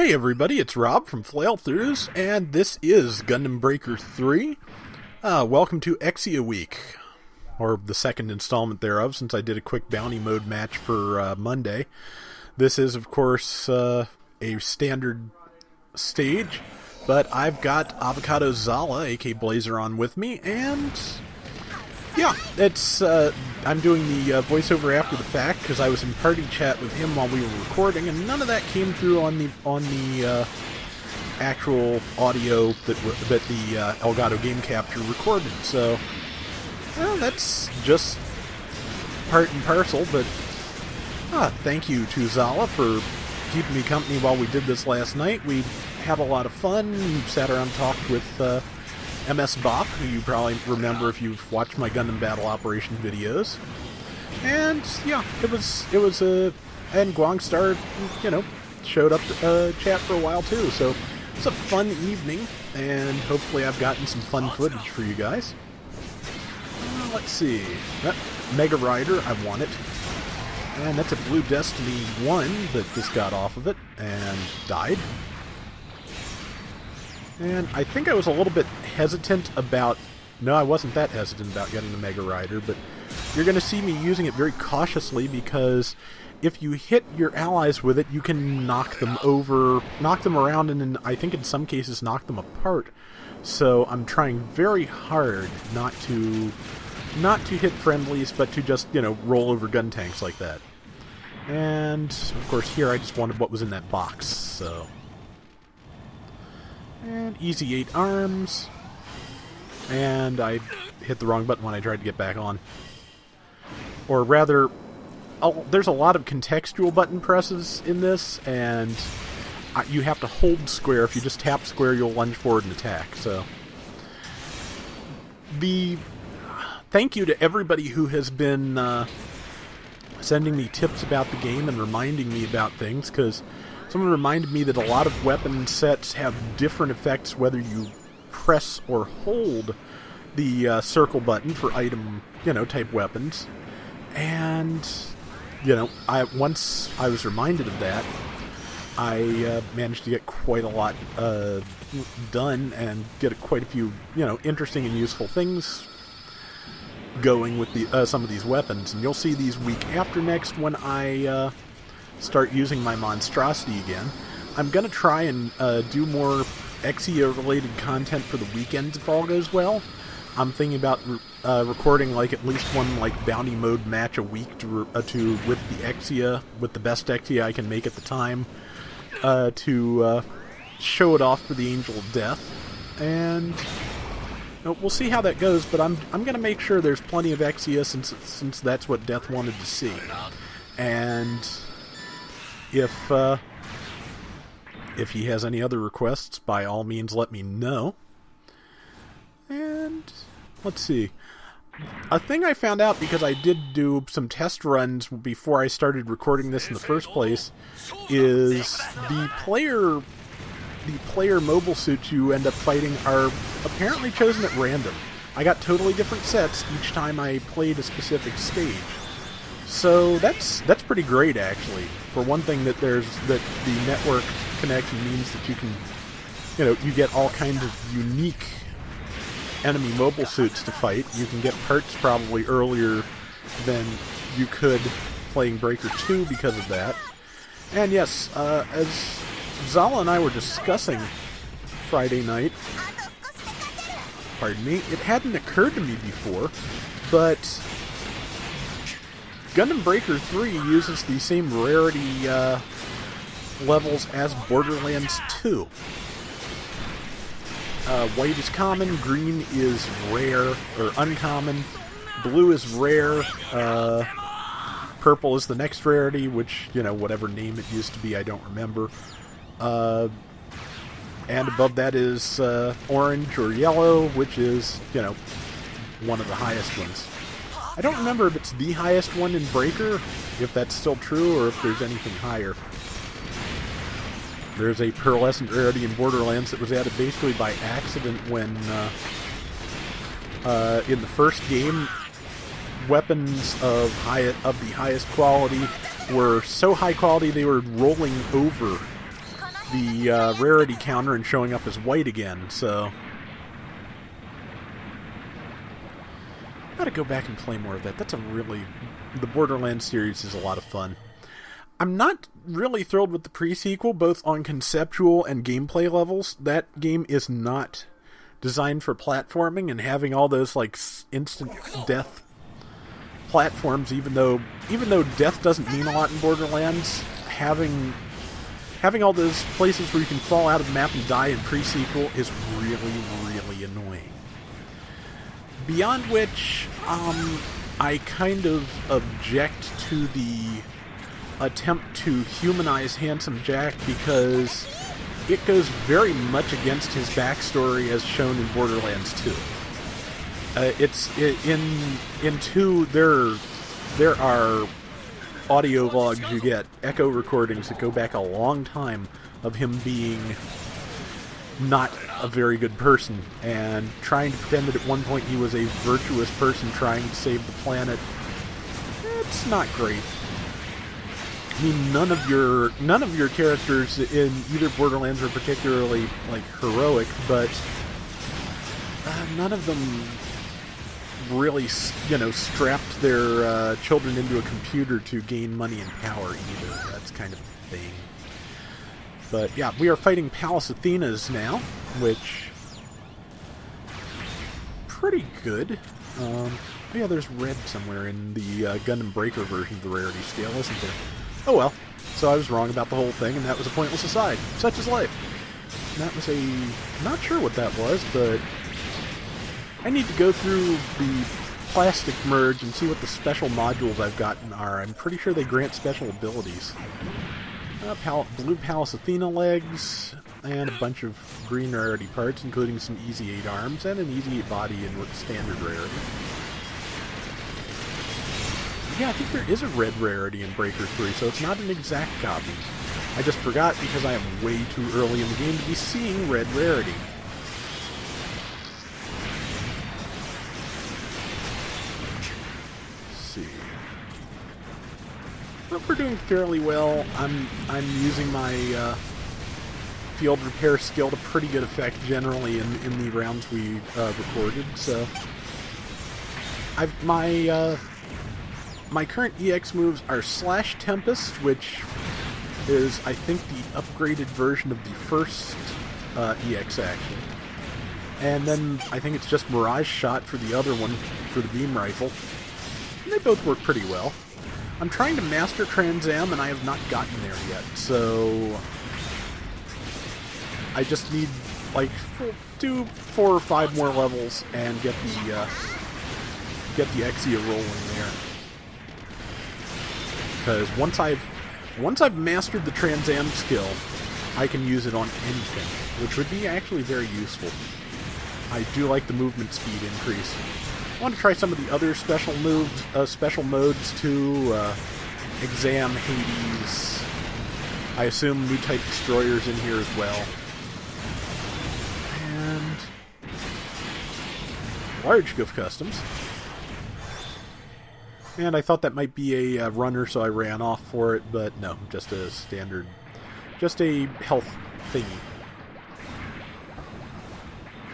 Hey everybody, it's Rob from Flailthroughs, and this is Gundam Breaker 3. Welcome to Exia Week, or the second installment thereof, since I did a quick bounty mode match for Monday. This is, of course, a standard stage, but I've got Avocado Zala, aka Blazer, on with me, and yeah, it's I'm doing the voiceover after the fact because I was in party chat with him while we were recording, and none of that came through on the actual audio that the Elgato Game Capture recorded. So, well, that's just part and parcel. But thank you to Zala for keeping me company while we did this last night. We had a lot of fun. Sat around and talked with MS Bop, who you probably remember if you've watched my Gundam Battle Operation videos. And yeah, it was and Guangstar, showed up to chat for a while too. So it's a fun evening, and hopefully I've gotten some fun footage for you guys. Let's see. Mega Rider, I want it. And that's a Blue Destiny 1 that just got off of it and died. And I think I was a little bit hesitant about... No, I wasn't that hesitant about getting the Mega Rider, but you're going to see me using it very cautiously because if you hit your allies with it, you can knock them over, knock them around, and I think in some cases knock them apart. So I'm trying very hard not to hit friendlies, but to just, roll over gun tanks like that. And, of course, here I just wanted what was in that box, so... And easy 8 arms. And I hit the wrong button when I tried to get back on. Or rather, there's a lot of contextual button presses in this, and you have to hold square. If you just tap square, you'll lunge forward and attack. So, thank you to everybody who has been sending me tips about the game and reminding me about things, because someone reminded me that a lot of weapon sets have different effects whether you press or hold the circle button for item, type weapons. And, once I was reminded of that, I managed to get quite a lot done and get quite a few, interesting and useful things going with some of these weapons. And you'll see these week after next when I... start using my monstrosity again. I'm going to try and do more Exia-related content for the weekends if all goes well. I'm thinking about recording at least one bounty mode match a week with the Exia, with the best Exia I can make at the time, to show it off for the Angel of Death. And we'll see how that goes, but I'm going to make sure there's plenty of Exia since that's what Death wanted to see. And if he has any other requests, by all means let me know. And let's see. A thing I found out, because I did do some test runs before I started recording this in the first place, is the player mobile suits you end up fighting are apparently chosen at random. I got totally different sets each time I played a specific stage. So that's pretty great, actually. For one thing, that the network connection means that you can, you get all kinds of unique enemy mobile suits to fight. You can get parts probably earlier than you could playing Breaker 2 because of that. And yes, as Zala and I were discussing Friday night, pardon me, it hadn't occurred to me before, but Gundam Breaker 3 uses the same rarity levels as Borderlands 2. White is common, green is rare, or uncommon, blue is rare, purple is the next rarity, which, whatever name it used to be, I don't remember. And above that is orange or yellow, which is, one of the highest ones. I don't remember if it's the highest one in Breaker, if that's still true, or if there's anything higher. There's a pearlescent rarity in Borderlands that was added basically by accident when, in the first game, weapons of the highest quality were so high quality they were rolling over the rarity counter and showing up as white again, so... Gotta go back and play more of that. That's a really... The Borderlands series is a lot of fun. I'm not really thrilled with the pre-sequel, both on conceptual and gameplay levels. That game is not designed for platforming, and having all those, like, instant death platforms, even though death doesn't mean a lot in Borderlands, having all those places where you can fall out of the map and die in pre-sequel is really, really annoying. Beyond which, I kind of object to the attempt to humanize Handsome Jack, because it goes very much against his backstory as shown in Borderlands 2. In 2, there are audio logs you get, echo recordings that go back a long time of him being not a very good person and trying to pretend that at one point he was a virtuous person trying to save the planet. It's not great. I mean, none of your characters in either Borderlands are particularly, like, heroic, but none of them really, strapped their children into a computer to gain money and power either. That's kind of a thing. But yeah, we are fighting Palace Athenas now, which pretty good. Yeah, there's red somewhere in the Gundam Breaker version of the rarity scale, isn't there? Oh well. So I was wrong about the whole thing, and that was a pointless aside. Such is life. And that was not sure what that was, but I need to go through the plastic merge and see what the special modules I've gotten are. I'm pretty sure they grant special abilities. Blue Palace Athena legs, and a bunch of green rarity parts, including some Easy 8 arms, and an Easy 8 body in standard rarity. Yeah, I think there is a red rarity in Breaker 3, so it's not an exact copy. I just forgot because I am way too early in the game to be seeing red rarity. But we're doing fairly well. I'm using my field repair skill to pretty good effect generally in the rounds we recorded. So my current EX moves are Slash Tempest, which is, I think, the upgraded version of the first EX action. And then I think it's just Mirage Shot for the other one, for the beam rifle. And they both work pretty well. I'm trying to master Trans Am, and I have not gotten there yet, so I just need, like, 4 or 5 more levels and get the Exia rolling there. Because once I've mastered the Trans Am skill, I can use it on anything, which would be actually very useful. I do like the movement speed increase. I want to try some of the other special modes too. Exam, Hades. I assume new type destroyers in here as well. And large Goof Customs. And I thought that might be a runner, so I ran off for it, but no, just a standard, just a health thingy.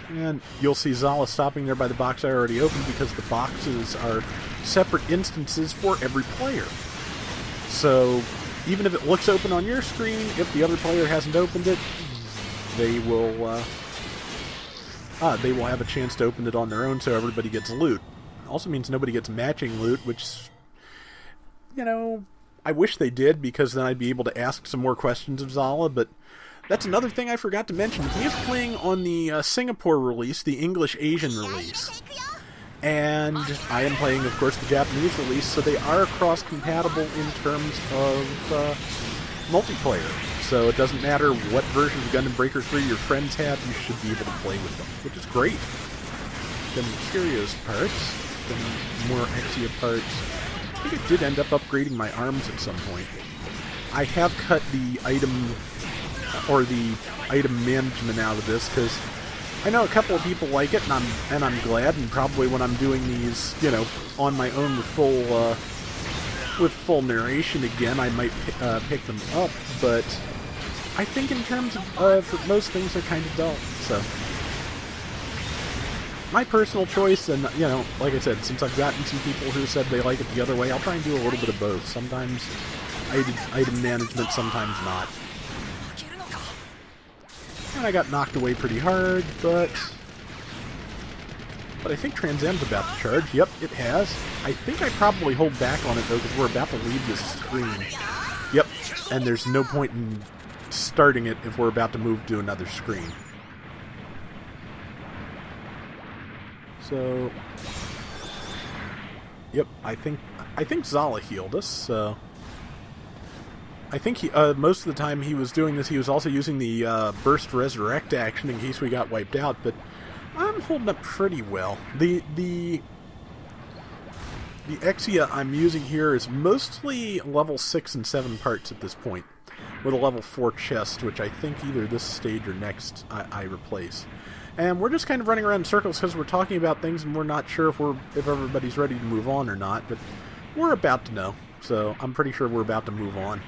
And you'll see Zala stopping there by the box I already opened, because the boxes are separate instances for every player. So even if it looks open on your screen, if the other player hasn't opened it, they will have a chance to open it on their own, so everybody gets loot. It also means nobody gets matching loot, which, I wish they did, because then I'd be able to ask some more questions of Zala, but that's another thing I forgot to mention. He is playing on the Singapore release, the English-Asian release. And I am playing, of course, the Japanese release, so they are cross-compatible in terms of multiplayer. So it doesn't matter what version of Gundam Breaker 3 your friends have, you should be able to play with them, which is great. Then Curios parts, then more Exia parts. I think it did end up upgrading my arms at some point. I have cut the item management out of this, because I know a couple of people like it, and I'm glad, and probably when I'm doing these, on my own with full narration again, I might pick them up, but I think in terms of most things are kind of dull, so... My personal choice, and, you know, like I said, since I've gotten some people who said they like it the other way, I'll try and do a little bit of both. Sometimes item management, sometimes not. And I got knocked away pretty hard, but I think Trans Am's about to charge. Yep, it has. I think I probably hold back on it, though, because we're about to leave this screen. Yep, and there's no point in starting it if we're about to move to another screen. So, yep, I think Zala healed us, so... I think he, most of the time he was doing this, he was also using the Burst Resurrect action in case we got wiped out, but I'm holding up pretty well. The Exia I'm using here is mostly level 6 and 7 parts at this point, with a level 4 chest, which I think either this stage or next I replace. And we're just kind of running around in circles because we're talking about things and we're not sure if everybody's ready to move on or not, but we're about to know, so I'm pretty sure we're about to move on.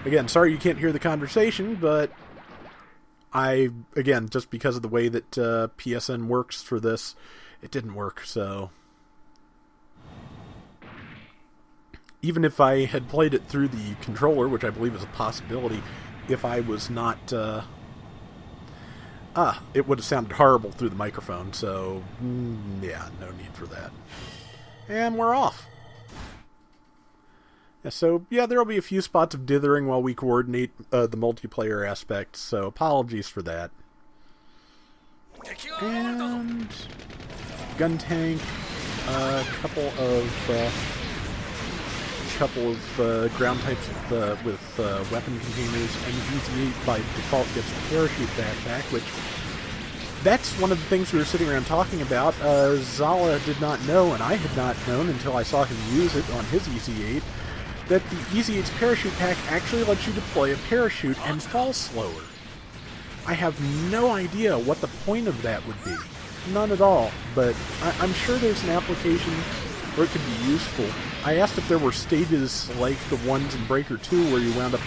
Again, sorry you can't hear the conversation, but again, just because of the way that PSN works for this, it didn't work, so... Even if I had played it through the controller, which I believe is a possibility, if I was not... it would have sounded horrible through the microphone, so... yeah, no need for that. And we're off. Yeah, so, yeah, there will be a few spots of dithering while we coordinate the multiplayer aspect, so apologies for that. And... gun tank, a couple of ground types with weapon containers, and Easy 8 by default gets the parachute backpack, which... That's one of the things we were sitting around talking about. Zala did not know, and I had not known until I saw him use it on his Easy 8, that the Easy 8's parachute pack actually lets you deploy a parachute and fall slower. I have no idea what the point of that would be. None at all, but I'm sure there's an application where it could be useful. I asked if there were stages like the ones in Breaker 2 where you wound up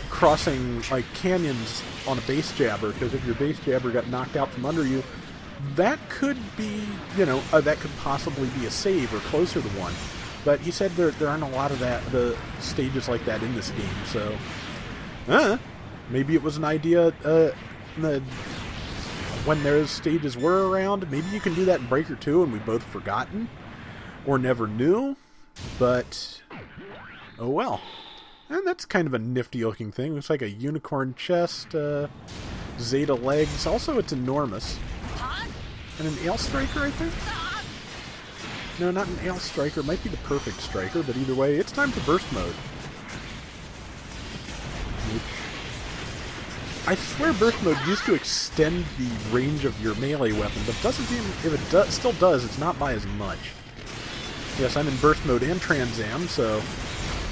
crossing like canyons on a base jabber, because if your base jabber got knocked out from under you, that could be, you know, that could possibly be a save or closer to one. But he said there aren't a lot of the stages like that in this game, so maybe it was an idea when those stages were around. Maybe you can do that in Breaker 2 and we've both forgotten or never knew, but oh well. And that's kind of a nifty looking thing. Looks like a unicorn chest, Zeta legs. Also, it's enormous. And an Ale Striker, I think? No, not an Ale Striker. It might be the perfect Striker, but either way, it's time for burst mode. I swear burst mode used to extend the range of your melee weapon, but doesn't seem, if it still does, it's not by as much. Yes, I'm in burst mode and Trans Am, so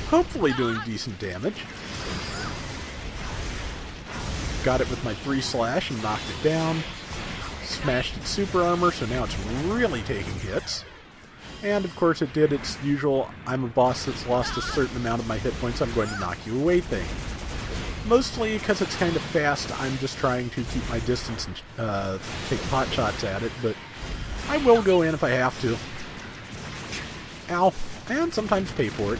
hopefully doing decent damage. Got it with my 3-slash and knocked it down. Smashed its super armor, so now it's really taking hits. And of course it did its usual, I'm a boss that's lost a certain amount of my hit points, I'm going to knock you away thing. Mostly because it's kind of fast, I'm just trying to keep my distance and take pot shots at it, but I will go in if I have to. Ow. And sometimes pay for it.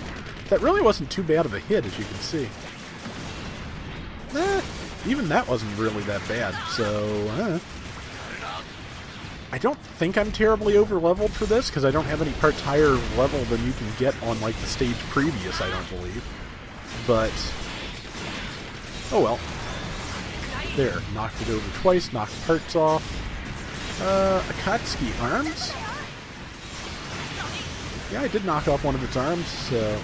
That really wasn't too bad of a hit, as you can see. Even that wasn't really that bad, so... I don't think I'm terribly over-leveled for this, because I don't have any parts higher level than you can get on, like, the stage previous, I don't believe. But... oh well. There, knocked it over twice, knocked parts off. Akatsuki arms? Yeah, I did knock off one of its arms, so...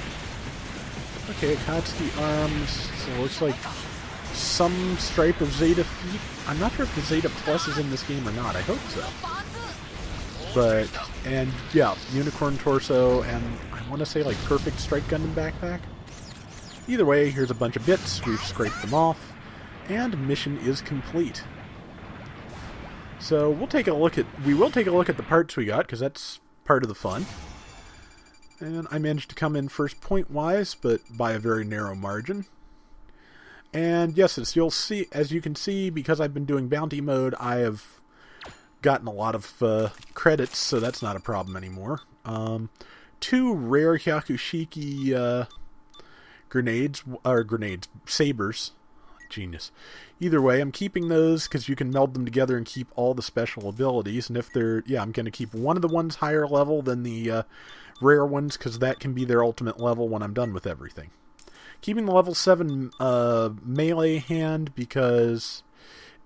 okay, Akatsuki arms, so it looks like some stripe of Zeta feet. I'm not sure if the Zeta Plus is in this game or not, I hope so. But, and yeah, Unicorn Torso, and I want to say like Perfect Strike Gundam Backpack. Either way, here's a bunch of bits, we've scraped them off, and mission is complete. So we will take a look at the parts we got, because that's part of the fun. And I managed to come in first point-wise, but by a very narrow margin. And yes, as you can see, because I've been doing bounty mode, I have gotten a lot of credits, so that's not a problem anymore. 2 rare Hyakushiki sabers. Genius. Either way, I'm keeping those because you can meld them together and keep all the special abilities. And if I'm going to keep one of the ones higher level than the rare ones because that can be their ultimate level when I'm done with everything. Keeping the level 7 melee hand because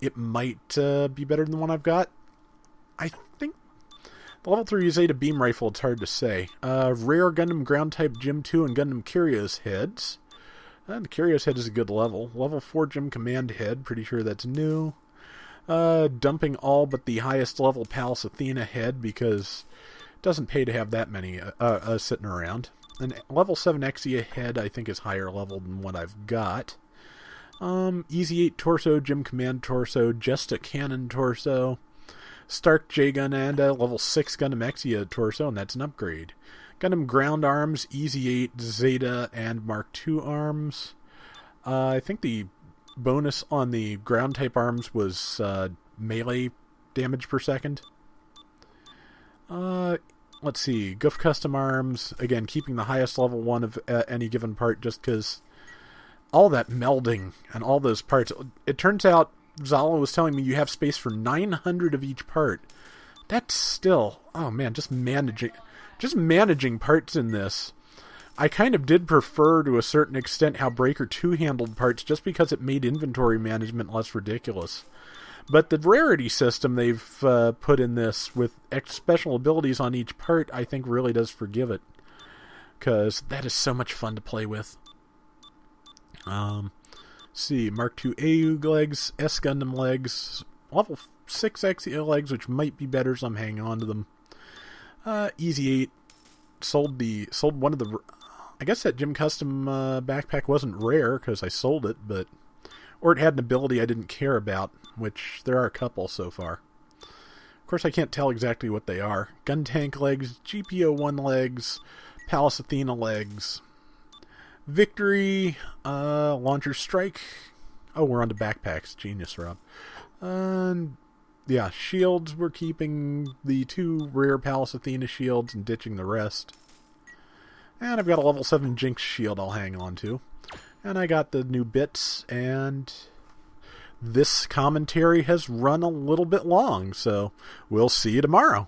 it might be better than the one I've got. I think the level 3 Zeta beam rifle, it's hard to say. Rare Gundam ground type Gym 2 and Gundam Curios heads. The Curios head is a good level. Level 4 Gym Command head, pretty sure that's new. Dumping all but the highest level Pallas Athena head because it doesn't pay to have that many sitting around. And level 7 Exia head I think is higher level than what I've got. Easy 8 torso, Gym Command torso, just a cannon torso. Stark J-Gun and a level 6 Gundam Exia torso, and that's an upgrade. Gundam Ground Arms, Easy 8, Zeta, and Mark II arms. I think the bonus on the ground type arms was melee damage per second. Let's see. Goof Custom Arms, again, keeping the highest level one of any given part just because all that melding and all those parts. It turns out, Zala was telling me you have space for 900 of each part. That's still, oh man, just managing parts in this. I kind of did prefer to a certain extent how Breaker 2 handled parts just because it made inventory management less ridiculous. But the rarity system they've put in this with special abilities on each part I think really does forgive it. Because that is so much fun to play with. See, Mark II AU legs, S Gundam legs, level 6 Exia legs, which might be better, so I'm hanging on to them. Easy 8 sold one of the. I guess that Gym Custom backpack wasn't rare because I sold it, or it had an ability I didn't care about, which there are a couple so far. Of course, I can't tell exactly what they are. Gun Tank legs, GPO-1 legs, Pallas Athena legs, Victory, Launcher Strike. Oh, we're on to backpacks. Genius, Rob. Yeah, shields, we're keeping the 2 rare Pallas Athena shields and ditching the rest. And I've got a level 7 Jinx shield I'll hang on to. And I got the new bits, and this commentary has run a little bit long, so we'll see you tomorrow.